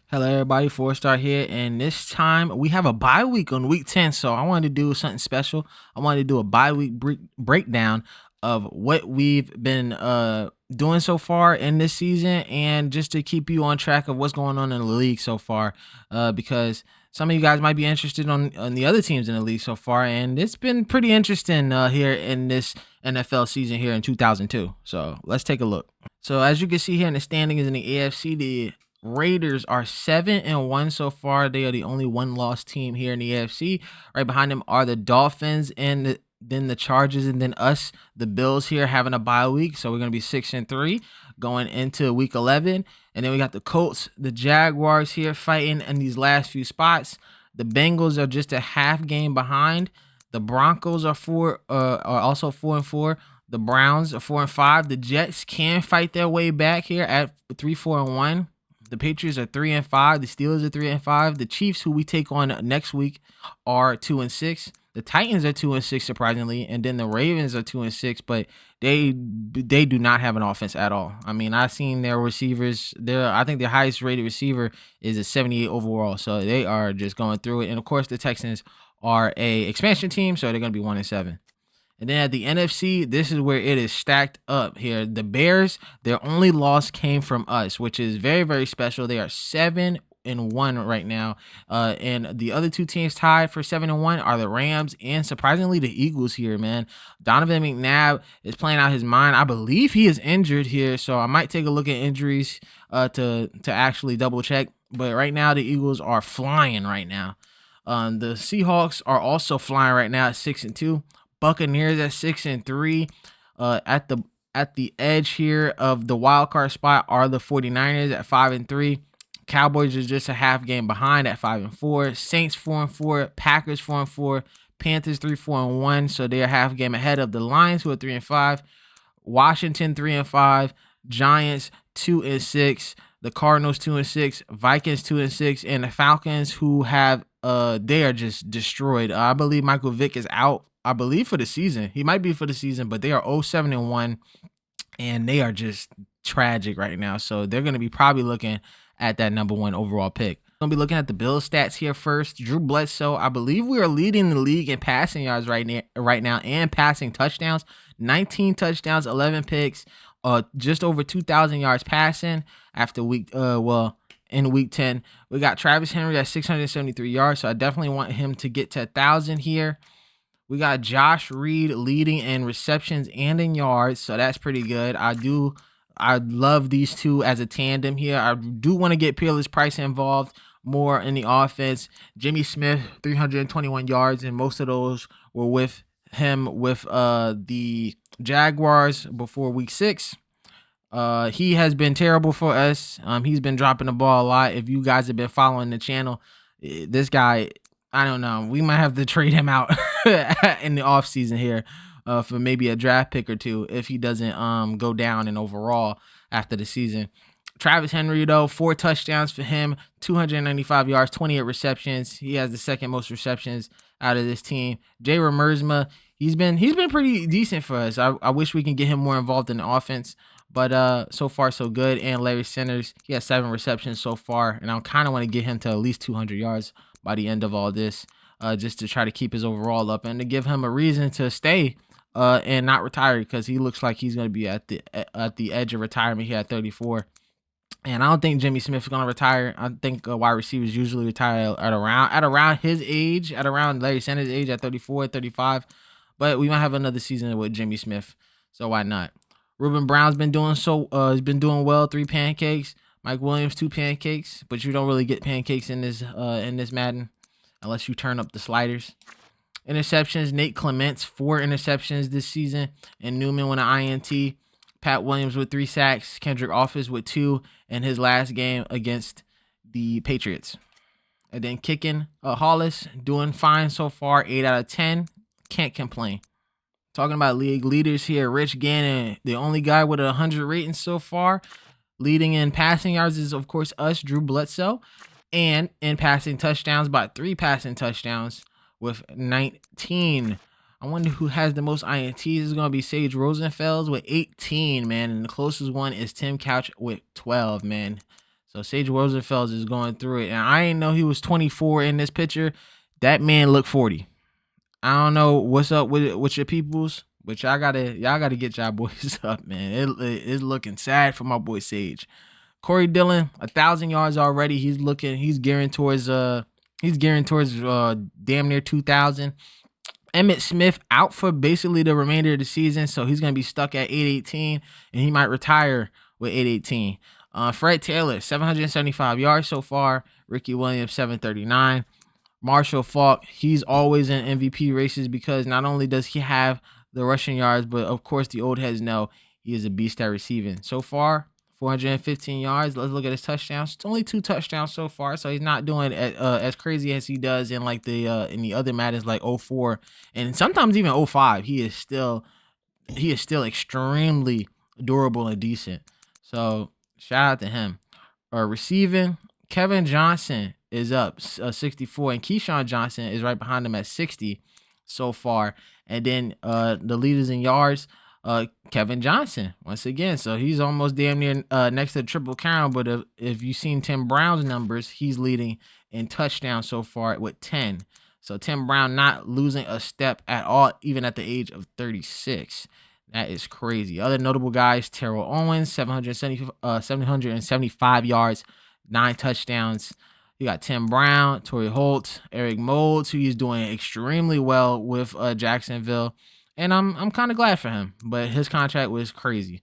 Hello, everybody. 4 Star here, and this time we have a bye week on week 10. So I wanted to do something special. I wanted to do a bye week breakdown of what we've been doing so far in this season, and just to keep you on track of what's going on in the league so far. Because some of you guys might be interested on the other teams in the league so far, and it's been pretty interesting here in this NFL season here in 2002. So let's take a look. So as you can see here in the standings in the AFC, the Raiders are 7-1 so far. They are the only one-loss team here in the AFC. Right behind them are the Dolphins and then the Chargers, and then us, the Bills here having a bye week. So we're gonna be 6-3 going into week 11. And then we got the Colts, the Jaguars here fighting in these last few spots. The Bengals are just a half game behind. The Broncos are also 4-4. The Browns are 4-5. The Jets can fight their way back here at 3-4-1. The Patriots are 3-5. The Steelers are 3-5. The Chiefs, who we take on next week, are 2-6. The Titans are 2-6, surprisingly, and then the Ravens are 2-6. But they do not have an offense at all. I mean, I've seen their receivers. I think their highest rated receiver is a 78 overall. So they are just going through it. And of course, the Texans are a expansion team, so they're going to be 1-7. And then at the NFC, this is where it is stacked up here. The Bears, their only loss came from us, which is very, very special. They are 7-1 right now. And the other two teams tied for 7-1 are the Rams and, surprisingly, the Eagles here, man. Donovan McNabb is playing out his mind. I believe he is injured here, so I might take a look at injuries to actually double check. But right now, the Eagles are flying right now. The Seahawks are also flying right now at 6-2. Buccaneers at 6-3. At the edge here of the wild card spot are the 49ers at 5-3. Cowboys are just a half game behind at 5-4. Saints 4-4. Packers 4-4. Panthers 3-4-1. So they're a half game ahead of the Lions, who are 3-5. Washington 3-5. Giants 2-6. The Cardinals 2-6. Vikings 2-6, and the Falcons, who have they are just destroyed. I believe Michael Vick is out. I believe for the season. He might be for the season, but they are 0-7-1, and they are just tragic right now. So they're going to be probably looking at that number 1 overall pick. Going to be looking at the Bills stats here first. Drew Bledsoe, I believe we are leading the league in passing yards right now and passing touchdowns. 19 touchdowns, 11 picks, just over 2,000 yards passing after in week 10. We got Travis Henry at 673 yards, so I definitely want him to get to 1,000 here. We got Josh Reed leading in receptions and in yards, so that's pretty good. I love these two as a tandem here. I do want to get Peerless Price involved more in the offense. Jimmy Smith, 321 yards, and most of those were with him with the Jaguars before week 6. He has been terrible for us. He's been dropping the ball a lot. If you guys have been following the channel, this guy, I don't know. We might have to trade him out in the offseason here for maybe a draft pick or two if he doesn't go down in overall after the season. Travis Henry, though, 4 touchdowns for him, 295 yards, 28 receptions. He has the second most receptions out of this team. Jay Ramersma, he's been pretty decent for us. I wish we can get him more involved in the offense, but so far so good. And Larry Sanders, he has 7 receptions so far, and I kind of want to get him to at least 200 yards by the end of all this, just to try to keep his overall up and to give him a reason to stay and not retire, because he looks like he's going to be at the edge of retirement here at 34. And I don't think Jimmy Smith is going to retire. I think wide receivers usually retire at around his age, at around Larry Sanders' age at 34, 35. But we might have another season with Jimmy Smith, so why not? Ruben Brown's been doing he's been doing well, 3 pancakes. Mike Williams, 2 pancakes, but you don't really get pancakes in this Madden unless you turn up the sliders. Interceptions, Nate Clements, 4 interceptions this season, and Newman with an INT. Pat Williams with 3 sacks, Kendrick Office with 2 in his last game against the Patriots. And then kicking, Hollis doing fine so far, 8 out of 10. Can't complain. Talking about league leaders here, Rich Gannon, the only guy with 100 ratings so far. Leading in passing yards is, of course, us, Drew Bledsoe. And in passing touchdowns, by 3 passing touchdowns with 19. I wonder who has the most INTs. It's going to be Sage Rosenfels with 18, man. And the closest one is Tim Couch with 12, man. So Sage Rosenfels is going through it, and I didn't know he was 24 in this picture. That man looked 40. I don't know what's up with your peoples, but y'all gotta get y'all boys up, man. It's looking sad for my boy Sage. Corey Dillon, 1,000 yards already. He's gearing towards damn near 2,000. Emmett Smith out for basically the remainder of the season, so he's gonna be stuck at 818, and he might retire with 818. Fred Taylor, 775 yards so far. Ricky Williams, 739. Marshall Faulk, he's always in MVP races because not only does he have the rushing yards, but of course the old heads know he is a beast at receiving. So far, 415 yards. Let's look at his touchdowns. It's only 2 touchdowns so far, so he's not doing as crazy as he does in like in the other Maddens like 04 and sometimes even 05. He is still extremely durable and decent. So shout out to him. Receiving, Kevin Johnson is up 64, and Keyshawn Johnson is right behind him at 60 so far. And then the leaders in yards, Kevin Johnson once again. So he's almost damn near next to Triple Crown. But if you've seen Tim Brown's numbers, he's leading in touchdowns so far with 10. So Tim Brown not losing a step at all, even at the age of 36. That is crazy. Other notable guys, Terrell Owens, 775 yards, 9 touchdowns. You got Tim Brown, Torrey Holt, Eric Moulds, who he's doing extremely well with Jacksonville. And I'm kind of glad for him, but his contract was crazy.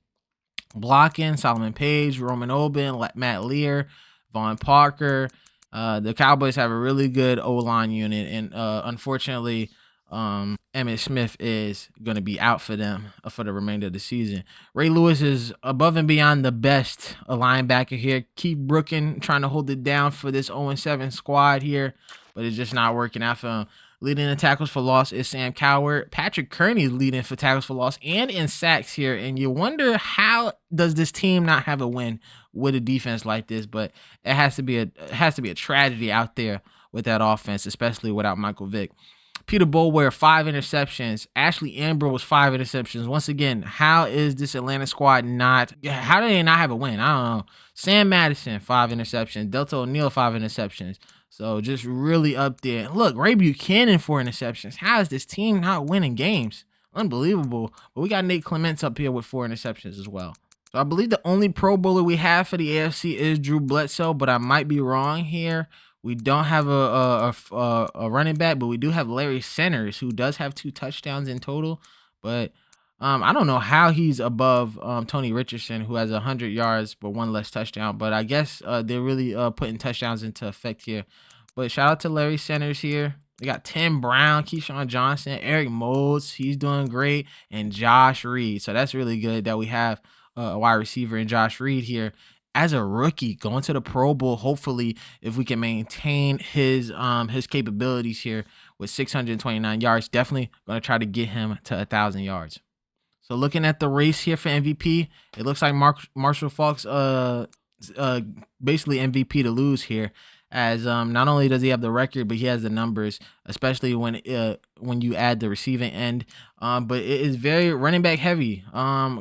Blocking, Solomon Page, Roman Oben, Matt Lear, Vaughn Parker. The Cowboys have a really good O-line unit, and unfortunately, Emmitt Smith is going to be out for them for the remainder of the season. Ray Lewis is above and beyond the best linebacker here. Keep Brooking trying to hold it down for this 0-7 squad here, but it's just not working out for him. Leading in tackles for loss is Sam Coward. Patrick Kearney is leading for tackles for loss and in sacks here, and you wonder how does this team not have a win with a defense like this? But it has to be a tragedy out there with that offense, especially without Michael Vick. Peter Boulware, 5 interceptions. Ashley Ambrose, 5 interceptions. Once again, how is this Atlanta squad how do they not have a win? I don't know. Sam Madison, 5 interceptions. Delta O'Neal, 5 interceptions. So just really up there. Look, Ray Buchanan, 4 interceptions. How is this team not winning games? Unbelievable. But we got Nate Clements up here with 4 interceptions as well. So I believe the only Pro Bowler we have for the AFC is Drew Bledsoe, but I might be wrong here. We don't have a running back, but we do have Larry Centers, who does have 2 touchdowns in total. But I don't know how he's above Tony Richardson, who has 100 yards but 1 less touchdown. But I guess they're really putting touchdowns into effect here. But shout out to Larry Centers here. We got Tim Brown, Keyshawn Johnson, Eric Moulds. He's doing great. And Josh Reed. So that's really good that we have a wide receiver in Josh Reed here as a rookie going to the Pro Bowl. Hopefully, if we can maintain his capabilities here with 629 yards, definitely going to try to get him to 1,000 yards. So looking at the race here for MVP, it looks like Marshall Faulk's basically MVP to lose here, as not only does he have the record, but he has the numbers, especially when you add the receiving end. But it is very running back heavy.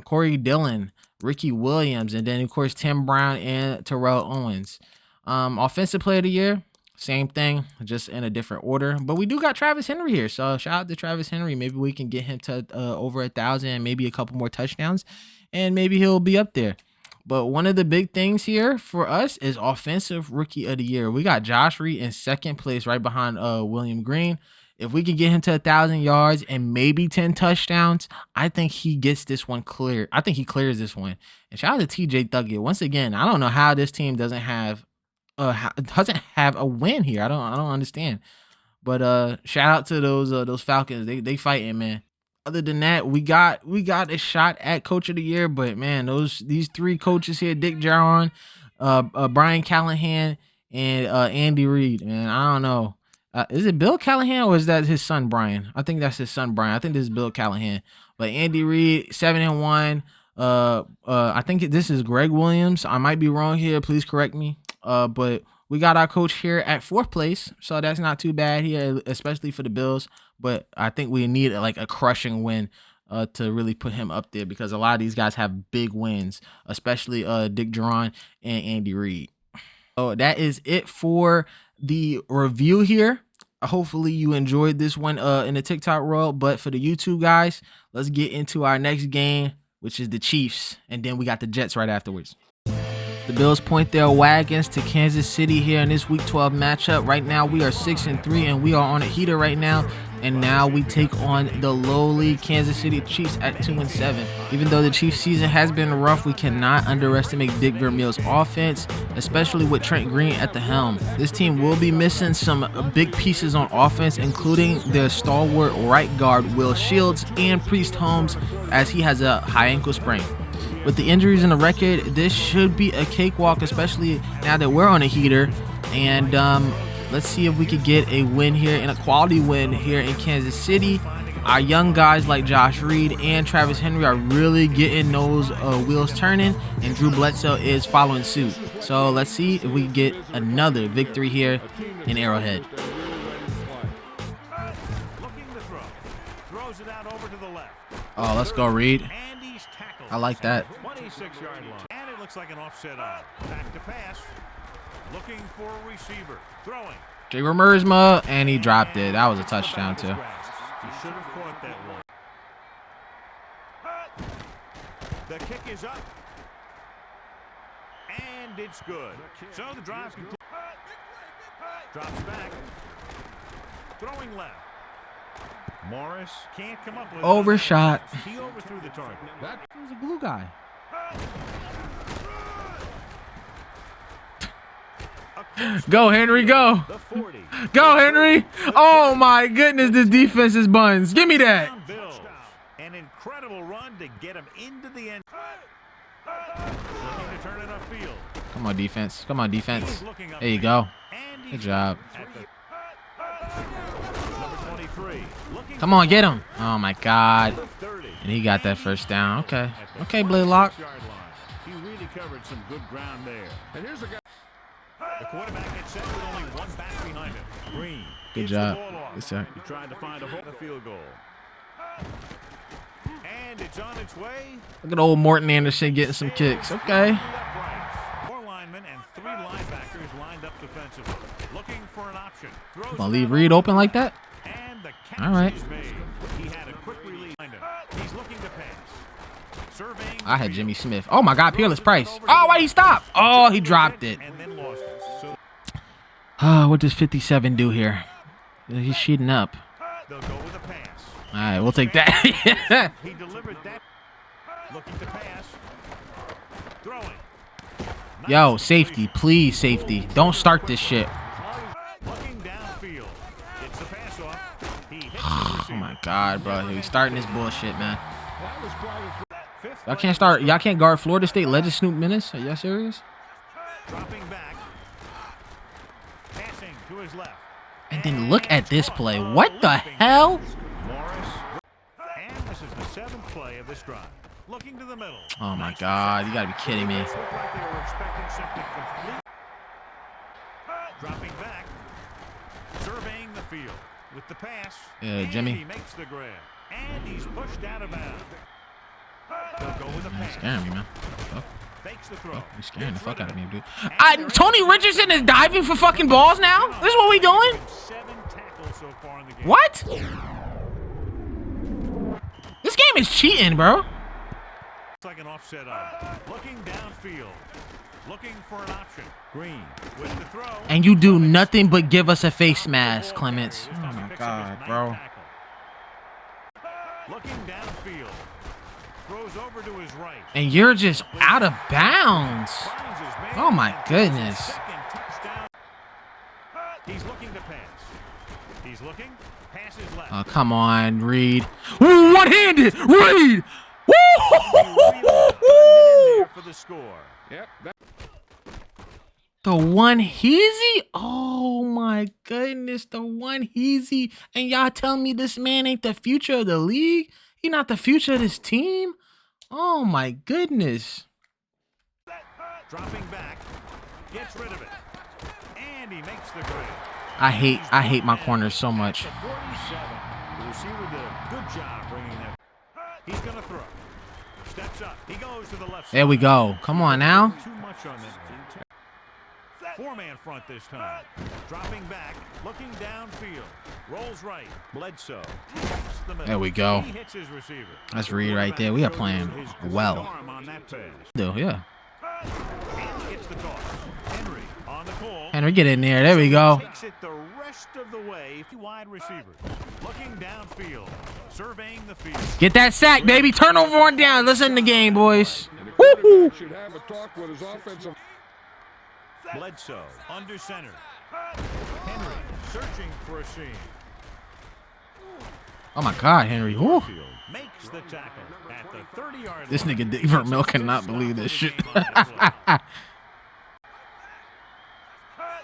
Corey Dillon, Ricky Williams, and then of course Tim Brown and Terrell Owens. Offensive player of the year, same thing, just in a different order. But we do got Travis Henry here, so shout out to Travis Henry. Maybe we can get him to over 1,000, maybe a couple more touchdowns, and maybe he'll be up there. But one of the big things here for us is offensive rookie of the year. We got Josh Reed in second place, right behind William Green. If we can get him to 1,000 yards and maybe 10 touchdowns, I think he gets this one clear. I think he clears this one. And shout out to TJ Thuggett. Once again, I don't know how this team doesn't have a win here. I don't understand. But shout out to those Falcons. They fighting, man. Other than that, we got a shot at coach of the year, but man, these 3 coaches here, Dick Jarron, Brian Callahan, and Andy Reid, man, I don't know. Is it Bill Callahan or is that his son Brian? I think that's his son Brian. I think this is Bill Callahan. But Andy Reid, 7-1. I think this is Greg Williams. I might be wrong here. Please correct me. But we got our coach here at 4th place, so that's not too bad here, especially for the Bills. But I think we need like a crushing win to really put him up there, because a lot of these guys have big wins, especially Dick Jarron and Andy Reid. So that is it for the review here. Hopefully you enjoyed this one in the TikTok world, but for the YouTube guys, let's get into our next game, which is the Chiefs, and then we got the Jets right afterwards. The Bills point their wagons to Kansas City here in this Week 12 matchup. Right now, we are 6-3, and we are on a heater right now. And now we take on the lowly Kansas City Chiefs at 2-7. Even though the Chiefs season has been rough, we cannot underestimate Dick Vermeil's offense, especially with Trent Green at the helm. This team will be missing some big pieces on offense, including their stalwart right guard Will Shields and Priest Holmes, as he has a high ankle sprain. With the injuries in the record, this should be a cakewalk, especially now that we're on a heater. And let's see if we could get a win here, and a quality win here in Kansas City. Our young guys like Josh Reed and Travis Henry are really getting those wheels turning, and Drew Bledsoe is following suit. So let's see if we can get another victory here in Arrowhead. Oh, let's go, Reed. I like that. 26-yard line. And it looks like an offset out. Back to pass. Looking for a receiver. Throwing. Jay Ramirez, and he dropped it. That was a touchdown, too. He should have caught that one. The kick is up. And it's good. So the drive concludes. Drops back. Throwing left. Morris can't come up with overshot. He overthrew the target. That was a glue guy. Go, Henry, go. Go, Henry. Oh, my goodness, this defense is buns. Give me that. An incredible run to get him into the end. Looking to turn it upfield. Come on, defense. Come on, defense. There you go. Good job. Come on, get him. Oh, my God. And he got that first down. Okay. Okay, Blaylock. He really covered some good ground there. And here's the guy. The quarterback gets set with only one back behind him. Green. Good job. Good job. He tried to find a field goal. And it's on its way. Look at old Morton Anderson getting some kicks. Okay. 4 linemen and 3 linebackers lined up defensively. Looking for an option. Come on, leave Reed open like that. All right. He had a quick release. He's looking to pass. Surveying. I had Jimmy Smith. Oh my God, Peerless Price. Oh, why he stopped? Oh, he dropped it. Oh, what does 57 do here? He's sheeting up. They'll go with a pass. All right, we'll take that. He delivered that. Looking to pass. Throwing. Yo, safety, please, safety. Don't start this shit. Looking downfield. It's the pass off. Oh my God, bro. He's starting this bullshit, man. Y'all can't start. Y'all can't guard Florida State legend Snoop Menace. Are y'all serious? Dropping back. Passing to his left. And then look at this play. What the hell? Morris. And this is the 7th play of this drive. Looking to the middle. Oh my God, you gotta be kidding me. Dropping back. Surveying the field with the pass. Yeah, Jimmy. He makes the grab. And he's pushed out of bounds. They'll go with a pass. You're scaring me, man. Fakes the throw. You're scaring the fuck out of me, dude. Tony Richardson is diving for fucking balls now? This is what we doing? 7 tackles so far in the game. What? This game is cheating, bro. It's like an offset up. Looking downfield. Looking for an option. Green with the throw. And you do nothing but give us a face mask, Clements. Oh my God, bro. Looking downfield. Throws over to his right. And you're just out of bounds. Oh my goodness. He's looking to pass. He's looking. Passes left. Oh, come on, Reed. Ooh, one-handed, Reed. For the score. Yep. The one heezy? Oh my goodness, the one heezy. And y'all telling me this man ain't the future of the league? He not the future of this team? Oh my goodness. Dropping back. Gets rid of it. And he makes the grab. I hate my corners so much. The receiver did a good job bringing that. He's going to throw. Steps up. He goes to the left side. There we go. Come on now. Too much on that. Four-man front this time. Dropping back, looking downfield. Rolls right. Bledsoe. There we go. He hits his receiver. That's Reed right there. We are playing well. On that pass. Yeah. And gets the toss. Henry on the call. Henry, get in there. There we go. Takes it the rest of the way. Wide receivers. Looking downfield. Surveying the field. Get that sack, baby. Turnover on down. Let's end the game, boys. Woo-hoo. Should have a talk with his offensive. Bledsoe under center. Henry searching for a seam. Oh my God, Henry. Woo. Makes the tackle at the 30-yard line. This nigga Dave Vermel cannot believe this shit.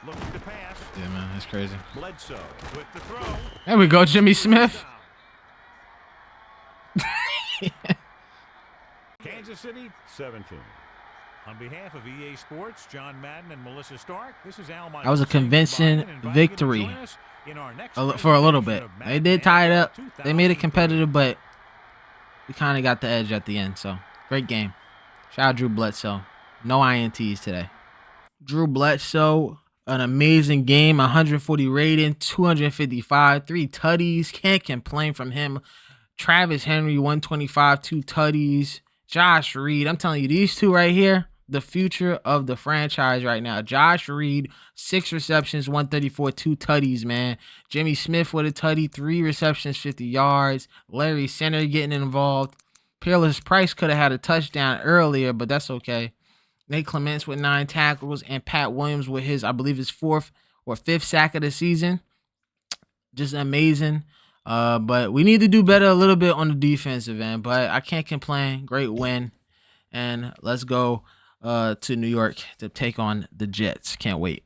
Looking to pass. Yeah, man, that's crazy. Bledsoe with the throw. There we go, Jimmy Smith. Kansas City 17. On behalf of EA Sports, John Madden and Melissa Stark, this is Al. That was a convincing victory for a little bit. They did tie it up. They made it competitive, but we kind of got the edge at the end. So, great game. Shout out Drew Bledsoe. No INTs today. Drew Bledsoe, an amazing game. 140 rating, 255, 3 tutties. Can't complain from him. Travis Henry, 125, 2 tutties. Josh Reed, I'm telling you, these two right here, the future of the franchise right now. Josh Reed, 6 receptions, 134, 2 tutties, man. Jimmy Smith with a tutty, 3 receptions, 50 yards. Larry Center getting involved. Peerless Price could have had a touchdown earlier, but that's okay. Nate Clements with 9 tackles, and Pat Williams with his, I believe, his 4th or 5th sack of the season. Just amazing. But we need to do better a little bit on the defensive end, but I can't complain. Great win. And let's go to New York to take on the Jets. Can't wait.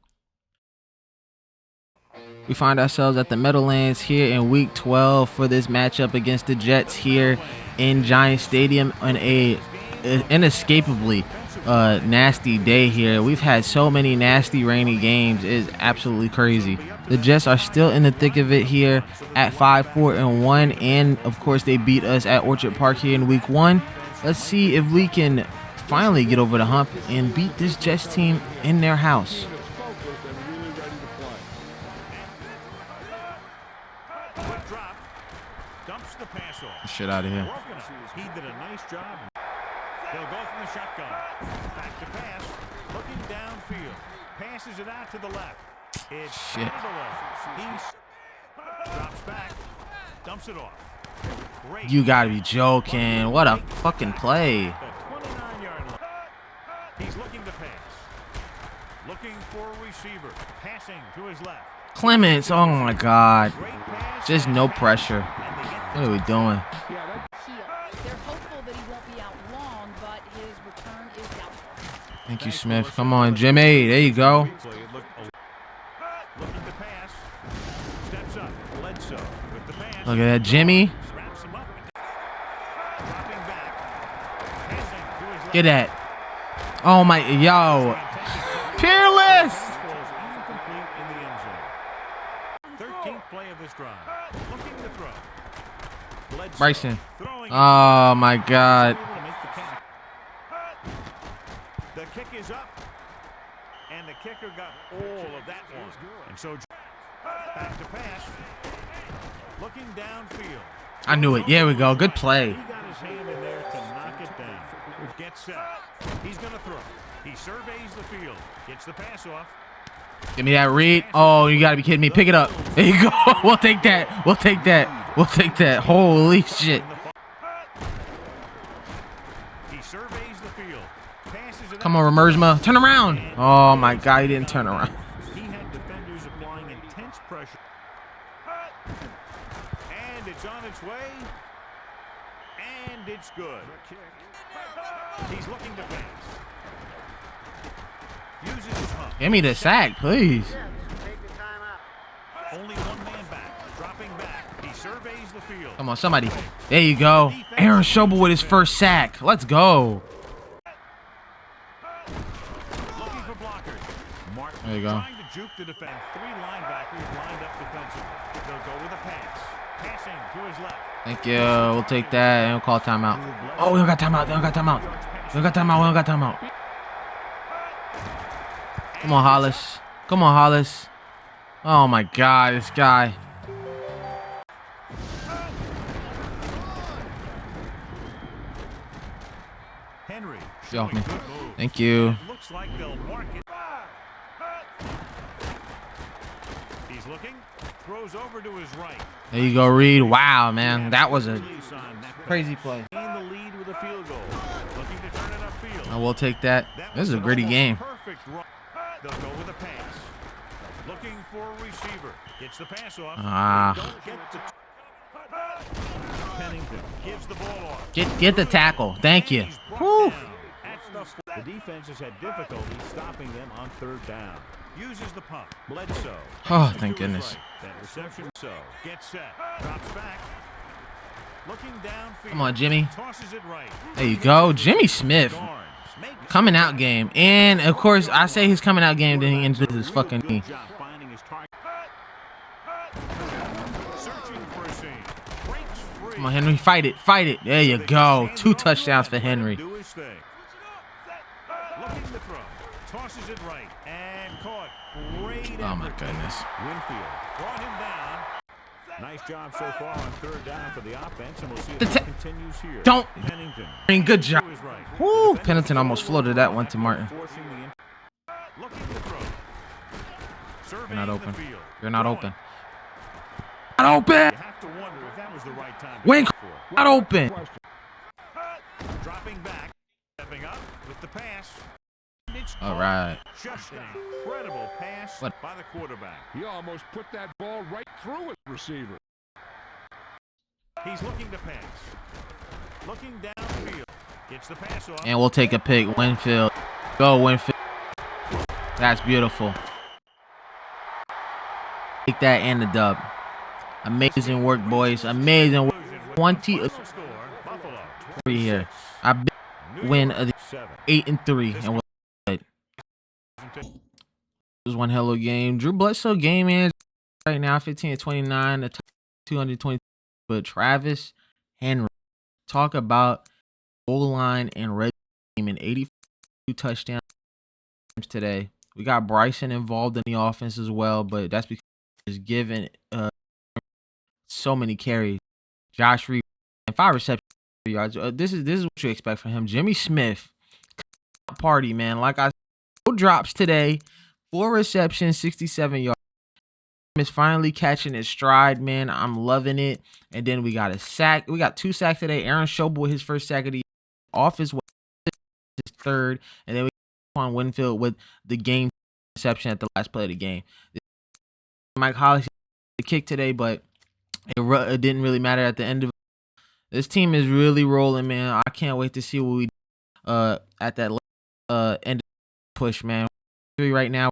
We find ourselves at the Meadowlands here in Week 12 for this matchup against the Jets here in Giant Stadium on a inescapably nasty day here. We've had so many nasty rainy games. It's absolutely crazy. The Jets are still in the thick of it here at 5-4-1, and of course they beat us at Orchard Park here in Week 1. Let's see if we can finally get over the hump and beat this Jets team in their house. Shit out of here. He did a nice job. They'll go from the shotgun. Back to pass. Looking downfield. Passes it out to the left. It's shit. He drops back. Dumps it off. Great. You gotta be joking. What a fucking play. The 29-yard line. He's looking to pass. Looking for a receiver. Passing to his left. Clements, oh my God. Just no pressure. What are we doing? They're hopeful that he won't be out long, but his return is doubtful. Thank you, Smith. Come on, Jimmy. There you go. Looking to pass. Steps up. Bledsoe with the pass. Look at that, Jimmy. Wraps him up. Dropping back. Passing to his left. Get that. Oh my, yo. Peerless. Falls incomplete in the end zone. 13th play of this drive. Looking to throw. Bledsoe Bryson. throwing. Oh my God. Able to make the catch. The kick is up. And the kicker got all of that one. And so back to pass. Looking downfield. I knew it. Here we go. Good play. He got his hand in there to knock it down. Gets set. He's going to throw. He surveys the field. Gets the pass off. Give me that read. Oh, you gotta be kidding me. Pick it up. There you go. We'll take that. We'll take that. We'll take that. Holy shit. He surveys the field. Passes it Come on, Remersma. Turn around. Oh my God, he didn't turn around. He had defenders applying intense pressure. And it's on its way. And it's good. He's looking to pass. Uses his hump. Give me the sack, please. Only one man back. Dropping back. He surveys the field. Come on, somebody. There you go. Aaron Schobel with his first sack. Let's go. Looking for blockers. Martin There you go. trying to juke the defense. 3 linebackers lined up defensively. They'll go with a pass. Passing to his left. Thank you. We'll take that and we'll call timeout. Oh, we don't got timeout. We don't got timeout. We don't got timeout. We don't got timeout. Come on, Hollis. Come on, Hollis. Oh my God, this guy. Henry. Get off me. Good move. Thank you. Looks like they'll mark it. He's looking. Throws over to his right. There you go, Reed. Wow, man. That was a Release on that pass. crazy play. In the lead with a field goal. Looking to turn it upfield. I will take that. That This is was a an gritty almost game. Perfect run. They'll go with a pass. Looking for a receiver. Gets the pass off. Ah. Don't get the Pennington gives the ball off. Get the tackle. Thank you. He's brought Whew. down at the defense has had difficulty stopping them on third down. Uses the pump. Bledsoe. Oh, thank To his goodness. right. That reception. So gets set. Drops back. Looking downfield. Come on, Jimmy. Tosses it right. There you go. Jimmy Smith. Barnes makes Coming out game. And, of course, I say his coming out game, then he ends with his fucking knee. good job finding his target. Searching for a seam. Breaks free. Come on, Henry. Fight it. Fight it. There you go. 2 touchdowns for Henry. Do his thing. Looking to throw. Tosses it right. And caught. Great Oh, my effort. goodness. Winfield brought him down. Nice job so far on third down for the offense, and we'll see if The that continues here. Don't. Pennington. Good job. To his right. Woo. The Pennington almost floated that one to Martin. Forcing the looking to throw. You're not Surveying open. the field. You're not Throwing. open. Not open. You have to wonder if that was the right time to Wing. go for. Not open. Dropping back, stepping up with the pass. It's All caught. right. Just an incredible pass What? by the quarterback. He almost put that ball right through his receiver. He's looking to pass. Looking downfield. Gets the pass off. And we'll take a pick. Winfield. Go, Winfield. That's beautiful. Take that and the dub. Amazing work, boys. Amazing work. 23 Score, Buffalo, here. I bet New win York, a 7. 8-3. And we'll This was one hell of a game. Drew Bledsoe game is right now 15-29, 220. But Travis Henry, talk about goal line and red team in 82 touchdowns today. We got Bryson involved in the offense as well, but that's because he's given so many carries. Josh Reed and 5 receptions. This is what you expect from him. Jimmy Smith, party man. Like I said, no drops today. 4 receptions, 67 yards. Is finally catching its stride, man. I'm loving it. And then we got a sack. We got 2 sacks today. Aaron Schobel, his first sack of the year, off his way, his third, and then we got on Winfield with the game reception at the last play of the game. Mike Hollis the kick today, but it didn't really matter at the end of it. This team is really rolling, man. I can't wait to see what we at that end of the push, man. Right now,